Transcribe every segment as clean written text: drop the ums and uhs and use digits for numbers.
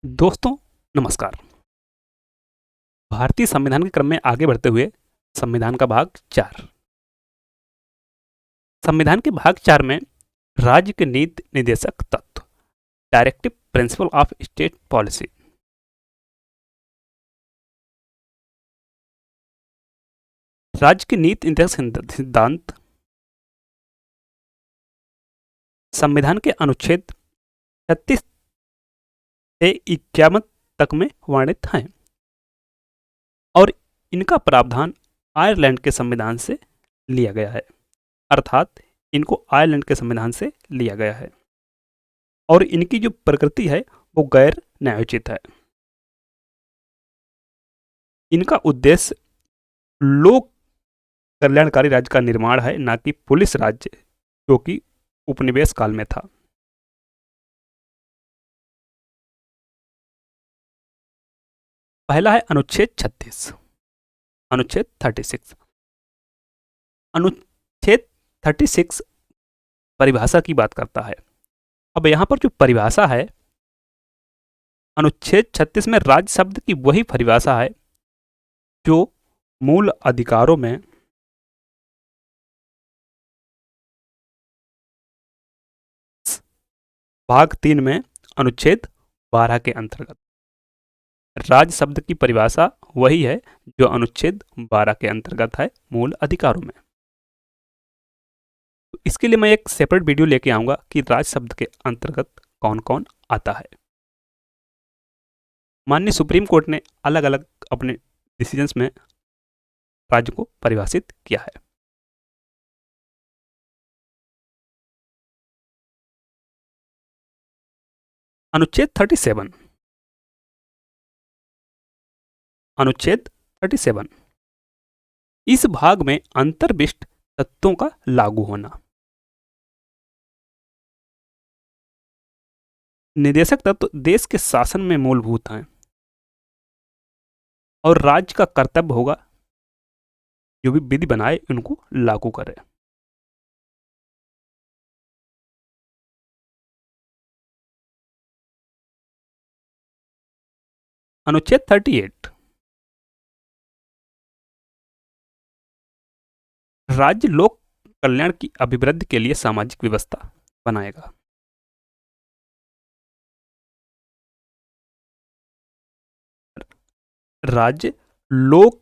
दोस्तों नमस्कार। भारतीय संविधान के क्रम में आगे बढ़ते हुए संविधान का भाग 4। संविधान के भाग 4 में राज्य के नीति निर्देशक तत्व, directive principle of state policy. राज्य के नीति निर्देशक सिद्धांत संविधान के अनुच्छेद 36 से 51 तक में वर्णित हैं और इनका प्रावधान आयरलैंड के संविधान से लिया गया है, अर्थात इनको आयरलैंड के संविधान से लिया गया है और इनकी जो प्रकृति है वो गैर न्यायोचित है। इनका उद्देश्य लोक कल्याणकारी राज्य का निर्माण है, ना कि पुलिस राज्य जो कि उपनिवेश काल में था। पहला है अनुच्छेद 36। अनुच्छेद 36 अनुच्छेद 36 परिभाषा की बात करता है। अब यहां पर जो परिभाषा है, अनुच्छेद 36 में राज्य शब्द की वही परिभाषा है जो मूल अधिकारों में भाग 3 में अनुच्छेद 12 के अंतर्गत। राज्य शब्द की परिभाषा वही है जो अनुच्छेद 12 के अंतर्गत है मूल अधिकारों में। तो इसके लिए मैं एक सेपरेट वीडियो लेके आऊंगा कि राज्य शब्द के अंतर्गत कौन कौन आता है। माननीय सुप्रीम कोर्ट ने अलग अलग अपने डिसीजंस में राज्य को परिभाषित किया है। अनुच्छेद 37। अनुच्छेद 37 इस भाग में अंतर्विष्ट तत्वों का लागू होना। निदेशक तत्व देश के शासन में मूलभूत हैं और राज्य का कर्तव्य होगा जो भी विधि बनाए उनको लागू करे। अनुच्छेद 38 राज्य लोक कल्याण की अभिवृद्धि के लिए सामाजिक व्यवस्था बनाएगा। राज्य लोक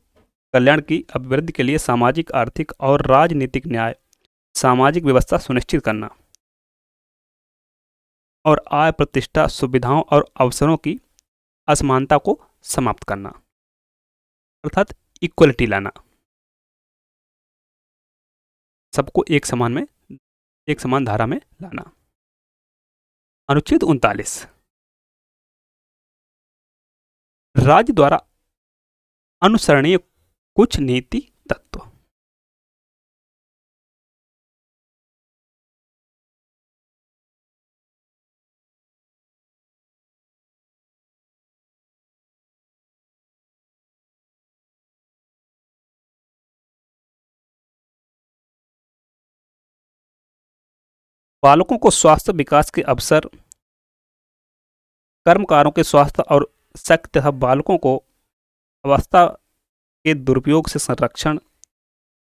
कल्याण की अभिवृद्धि के लिए सामाजिक, आर्थिक और राजनीतिक न्याय, सामाजिक व्यवस्था सुनिश्चित करना और आय, प्रतिष्ठा, सुविधाओं और अवसरों की असमानता को समाप्त करना, अर्थात इक्वलिटी लाना, सबको एक समान धारा में लाना। अनुच्छेद 39 राज्य द्वारा अनुसरणीय कुछ नीति तत्व। बालकों को स्वास्थ्य, विकास के अवसर, कर्मकारों के स्वास्थ्य और शक्ति तथा बालकों को अवस्था के दुरुपयोग से संरक्षण,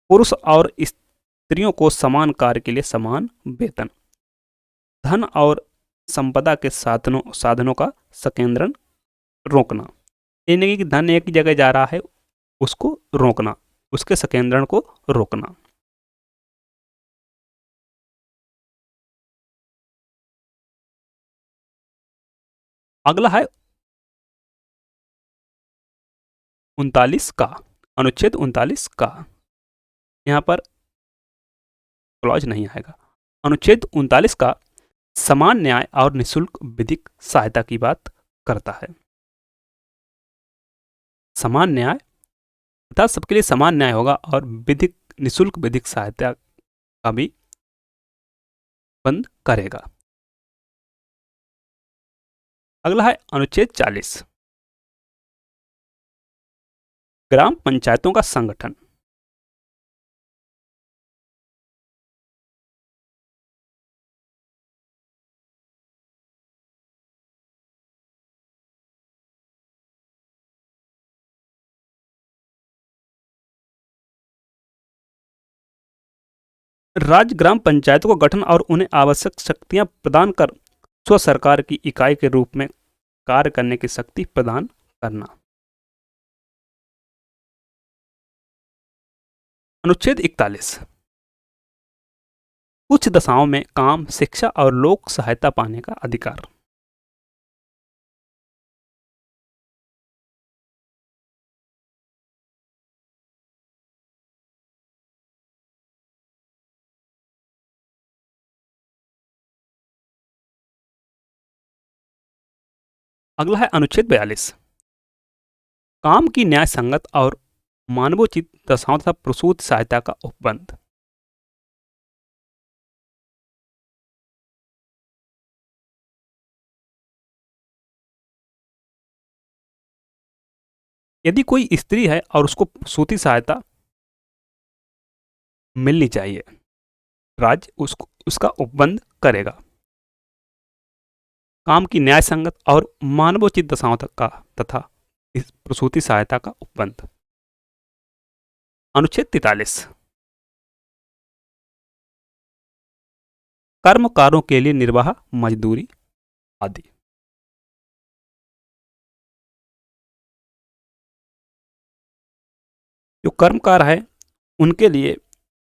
पुरुष और स्त्रियों को समान कार्य के लिए समान वेतन, धन और संपदा के साधनों का संकेंद्रण रोकना। ये नहीं कि धन एक ही जगह जा रहा है उसको रोकना, उसके संकेंद्रण को रोकना। अगला है 39 का, अनुच्छेद 39 का। यहाँ पर क्लॉज नहीं आएगा। अनुच्छेद 39 का समान न्याय और निःशुल्क विधिक सहायता की बात करता है। समान न्याय अर्थात सबके लिए समान न्याय होगा और विधिक निःशुल्क विधिक सहायता का भी बंद करेगा। अगला है अनुच्छेद 40 ग्राम पंचायतों का संगठन। राज्य ग्राम पंचायतों को गठन और उन्हें आवश्यक शक्तियां प्रदान कर स्व सरकार की इकाई के रूप में कार्य करने की शक्ति प्रदान करना। अनुच्छेद 41 कुछ दशाओं में काम, शिक्षा और लोक सहायता पाने का अधिकार। अगला है अनुच्छेद 42 काम की न्याय संगत और मानवोचित दशाओं तथा प्रसूति सहायता का उपबंध। यदि कोई स्त्री है और उसको प्रसूति सहायता मिलनी चाहिए, राज्य उसको उसका उपबंध करेगा। काम की न्याय संगत और मानवोचित दशाओं तक का तथा इस प्रसूति सहायता का उपबंध। अनुच्छेद 43 कर्मकारों के लिए निर्वाह मजदूरी आदि। जो कर्मकार है उनके लिए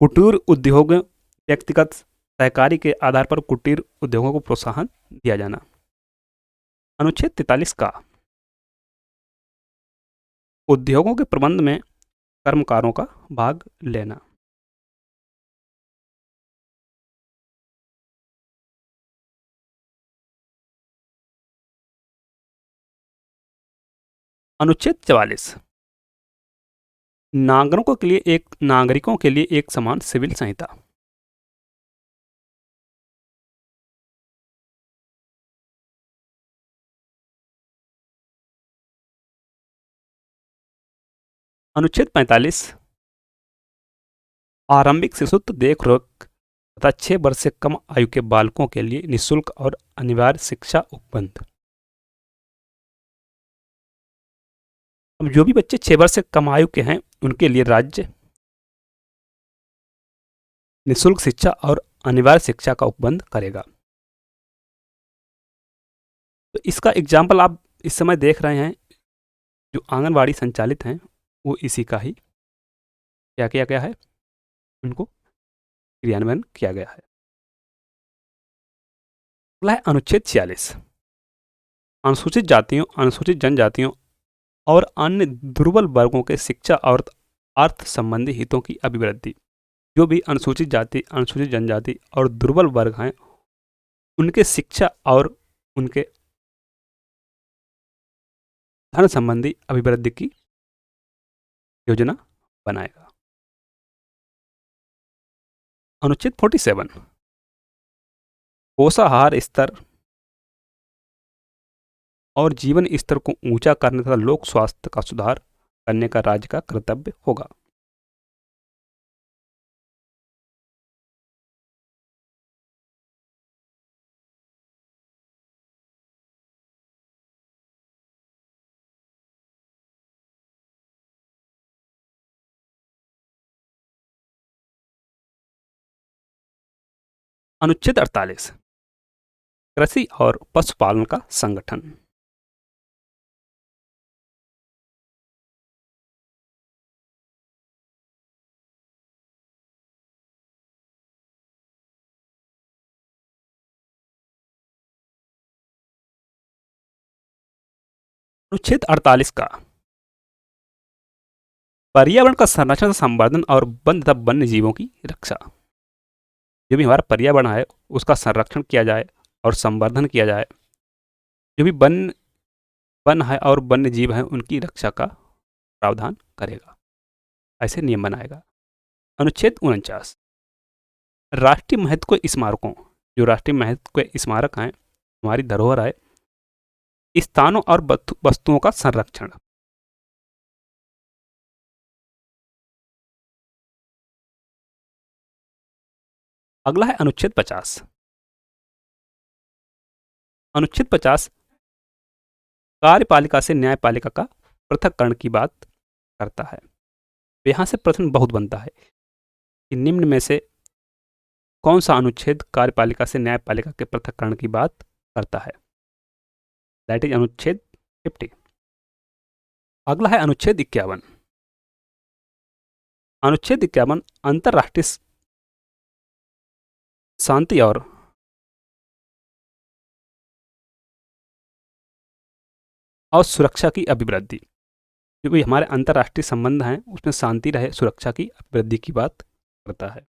कुटीर उद्योगों, व्यक्तिगत सहकारी के आधार पर कुटीर उद्योगों को प्रोत्साहन दिया जाना। अनुच्छेद 43 का उद्योगों के प्रबंध में कर्मकारों का भाग लेना। अनुच्छेद 44 नागरिकों के लिए एक समान सिविल संहिता। अनुच्छेद 45 आरंभिक शिशुत्व देखरेख तथा 6 वर्ष से कम आयु के बालकों के लिए निःशुल्क और अनिवार्य शिक्षा उपबंध। अब जो भी बच्चे 6 वर्ष से कम आयु के हैं उनके लिए राज्य निःशुल्क शिक्षा और अनिवार्य शिक्षा का उपबंध करेगा। तो इसका एग्जाम्पल आप इस समय देख रहे हैं, जो आंगनवाड़ी संचालित हैं वो इसी का ही क्या किया गया है, उनको क्रियान्वयन किया गया है। अगला है अनुच्छेद 46 अनुसूचित जातियों, अनुसूचित जनजातियों और अन्य दुर्बल वर्गों के शिक्षा और अर्थ संबंधी हितों की अभिवृद्धि। जो भी अनुसूचित जाति, अनुसूचित जनजाति और दुर्बल वर्ग हैं उनके शिक्षा और उनके धन संबंधी अभिवृद्धि की योजना बनाएगा। अनुच्छेद 47 पोषाहार स्तर और जीवन स्तर को ऊंचा करने तथा लोक स्वास्थ्य का सुधार करने का राज्य का कर्तव्य होगा। अनुच्छेद 48 कृषि और पशुपालन का संगठन। अनुच्छेद 48 का पर्यावरण का संरक्षण, संवर्धन और वन तथा वन्य जीवों की रक्षा। जो भी हमारा पर्यावरण है उसका संरक्षण किया जाए और संवर्धन किया जाए। जो भी वन है और वन्य जीव हैं उनकी रक्षा का प्रावधान करेगा, ऐसे नियम बनाएगा। अनुच्छेद 49 राष्ट्रीय महत्व के स्मारकों, जो राष्ट्रीय महत्व के स्मारक हैं, हमारी धरोहर है, स्थानों और वस्तुओं का संरक्षण। अगला है अनुच्छेद 50। अनुच्छेद 50 कार्यपालिका से न्यायपालिका का पृथक्करण की बात करता है। यहाँ से प्रश्न बहुत बनता है कि निम्न में से कौन सा अनुच्छेद कार्यपालिका से न्यायपालिका के पृथक्करण की बात करता है? दैट इज अनुच्छेद 50। अगला है अनुच्छेद 51। अनुच्छेद 51 अंतरराष्ट्रीय शांति और सुरक्षा की अभिवृद्धि, जो भी हमारे अंतरराष्ट्रीय संबंध हैं उसमें शांति रहे, सुरक्षा की अभिवृद्धि की बात करता है।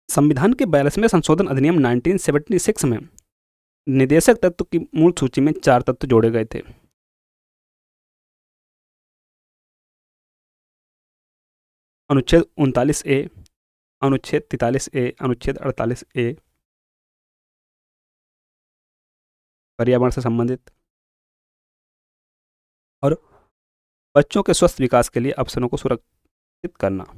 संविधान के 42वें संशोधन अधिनियम 1976 में निदेशक तत्व की मूल सूची में 4 तत्व जोड़े गए थे। अनुच्छेद 39A, अनुच्छेद 43A, अनुच्छेद 48A, पर्यावरण से संबंधित, और बच्चों के स्वस्थ विकास के लिए अवसरों को सुरक्षित करना।